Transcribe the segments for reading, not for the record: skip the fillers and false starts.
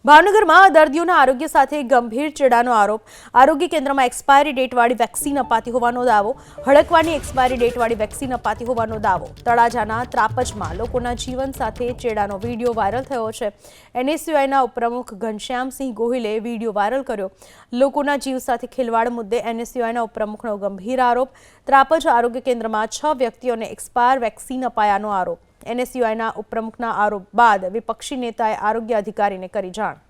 ભાવનગરમાં દર્દીઓના આરોગ્ય સાથે ગંભીર ચેડાનો આરોપ। આરોગ્ય કેન્દ્રમાં એક્સપાયરી ડેટવાળી વેક્સિન અપાતી હોવાનો દાવો। હડકવાની એક્સપાયરી ડેટવાળી વેક્સિન અપાતી હોવાનો દાવો। તળાજાના ત્રાપજમાં લોકોના જીવન સાથે ચેડાનો વિડીયો વાયરલ થયો છે। એનએસયુઆઈના ઉપપ્રમુખ ઘનશ્યામસિંહ ગોહિલે વિડીયો વાયરલ કર્યો। લોકોના જીવ સાથે ખેલવાડ મુદ્દે એનએસયુઆઈના ઉપપ્રમુખનો ગંભીર આરોપ। ત્રાપજ આરોગ્ય કેન્દ્રમાં 6 વ્યક્તિઓને એક્સપાયર વેક્સિન અપાયાનો આરોપ। એનએસયુઆઈના ઉપપ્રમુખના આરોપ બાદ વિપક્ષી નેતાએ આરોગ્ય અધિકારીને કરી જાણ।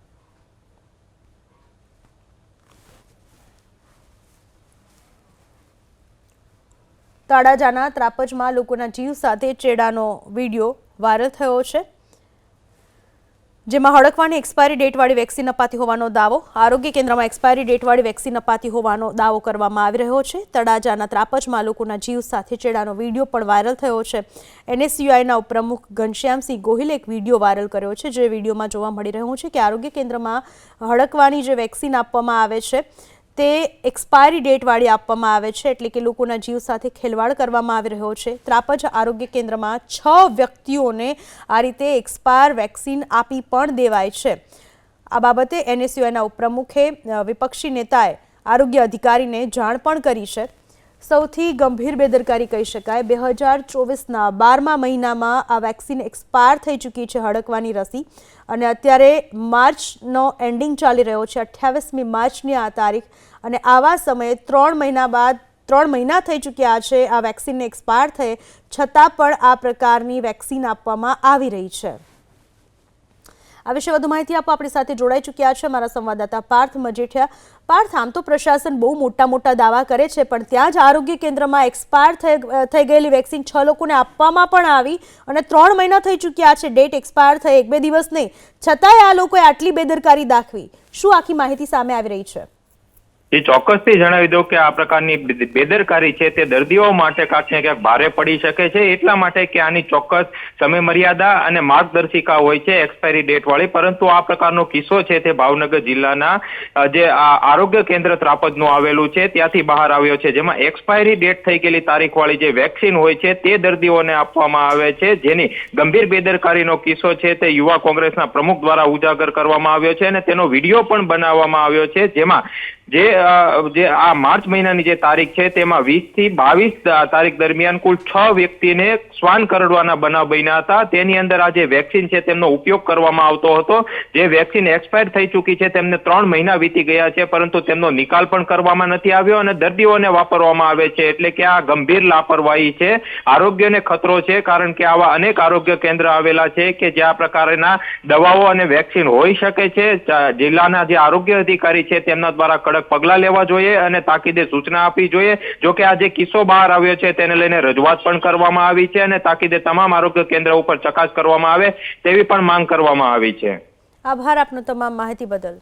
તળાજાના ત્રાપજમાં લોકોના જીવ સાથે ચેડાનો વિડીયો વાયરલ થયો છે, જેમાં હડકવાની એક્સપાયરી ડેટવાળી વેક્સિન અપાતી હોવાનો દાવો। આરોગ્ય કેન્દ્રમાં એક્સપાયરી ડેટવાળી વેક્સિન અપાતી હોવાનો દાવો કરવામાં આવી રહ્યો છે। તળાજાના ત્રાપજમાં લોકોના જીવ સાથે ચેડાનો વિડીયો પણ વાયરલ થયો છે। એનએસયુઆઈના ઉપપ્રમુખ ઘનશ્યામસિંહ ગોહિલે એક વિડીયો વાયરલ કર્યો છે, જે વિડીયોમાં જોવા મળી રહ્યું છે કે આરોગ્ય કેન્દ્રમાં હડકવાની જે વેક્સિન આપવામાં આવે છે તે એક્સપાયરી ડેટવાળી આપવામાં આવે છે, એટલે કે લોકોના જીવ સાથે ખેલવાડ કરવામાં આવી રહ્યો છે। ત્રાપજ આરોગ્ય કેન્દ્રમાં 6 વ્યક્તિઓને આ રીતે એક્સપાયર વેક્સિન આપી પણ દેવાય છે। આ બાબતે એનએસયુઆઈના ઉપપ્રમુખે વિપક્ષી નેતાએ આરોગ્ય અધિકારીને જાણ પણ કરી છે। સૌથી ગંભીર બેદરકારી કહી શકાય। 2024ના 12મા મહિનામાં આ વેક્સિન એક્સપાયર થઈ ચૂકી છે, હડકવાની રસી, અને અત્યારે માર્ચનો એન્ડિંગ ચાલી રહ્યો છે, 28મી માર્ચની આ તારીખ, અને આવા સમયે 3 મહિના બાદ 3 મહિના થઈ ચૂક્યા છે આ વેક્સિનને એક્સપાયર થયે, છતાં પણ આ પ્રકારની વેક્સિન આપવામાં આવી રહી છે। આ વિશે વધુ માહિતી આપવા આપણી સાથે જોડાઈ ચૂક્યા છે અમારા સંવાદદાતા પાર્થ મજેઠિયા। પાર્થ, આમ તો પ્રશાસન બહુ મોટા દાવા કરે છે, પણ ત્યાં જ આરોગ્ય કેન્દ્રમાં એક્સપાયર થઈ ગયેલી વેક્સિન 6 લોકોને આપવામાં પણ આવી, અને 3 મહિના થઈ ચૂક્યા છે, ડેટ એક્સપાયર થઈ 1-2 દિવસ નહીં, છતાંય આ લોકોએ આટલી બેદરકારી દાખવી। શું આખી માહિતી સામે આવી રહી છે? એ ચોક્કસથી જણાવી દો કે આ પ્રકારની બેદરકારી છે તે દર્દીઓ માટે ક્યાંક ને ક્યાંક ભારે પડી શકે છે, એટલા માટે કે આની ચોક્કસ સમય મર્યાદા અને માર્ગદર્શિકા હોય છે એક્સપાયરી ડેટ વાળી। પરંતુ આ પ્રકારનો કિસ્સો છે તે ભાવનગર જિલ્લાના જે આરોગ્ય કેન્દ્ર ત્રાપજનું આવેલું છે ત્યાંથી બહાર આવ્યો છે, જેમાં એક્સપાયરી ડેટ થઈ ગયેલી તારીખ વાળી જે વેક્સિન હોય છે તે દર્દીઓને આપવામાં આવે છે, જેની ગંભીર બેદરકારીનો કિસ્સો છે તે યુવા કોંગ્રેસના પ્રમુખ દ્વારા ઉજાગર કરવામાં આવ્યો છે, અને તેનો વિડીયો પણ બનાવવામાં આવ્યો છે, જેમાં જે આ માર્ચ મહિનાની જે તારીખ છે તેમાં 20 થી 22 તારીખ દરમિયાન કુલ 6 વ્યક્તિને શ્વાન કરડવાના બનાવ બન્યા હતા। તેની અંદર આ જે વેક્સિન છે તેમનો ઉપયોગ કરવામાં આવતો હતો। જે વેક્સિન એક્સપાયર થઈ ચૂકી છે તેમને 3 મહિના વીતી ગયા છે, પરંતુ તેમનો નિકાલ પણ કરવામાં નથી આવ્યો અને દર્દીઓને વાપરવામાં આવે છે, એટલે કે આ ગંભીર લાપરવાહી છે, આરોગ્યને ખતરો છે, કારણ કે આવા અનેક આરોગ્ય કેન્દ્ર આવેલા છે કે જે આ પ્રકારના દવાઓ અને વેક્સિન હોઈ શકે છે। જિલ્લાના જે આરોગ્ય અધિકારી છે તેમના દ્વારા કડક પગલા લેવા જોઈએ અને તાકીદે સૂચના આપવી જોઈએ। જો કે આ જે કિસ્સો બહાર આવ્યો છે તેને લઈને રજૂઆત પણ કરવામાં આવી છે અને તાકીદે તમામ આરોગ્ય કેન્દ્ર ઉપર ચકાસ કરવામાં આવે તેવી પણ માંગ કરવામાં આવી છે। આભાર આપનો તમામ માહિતી બદલ।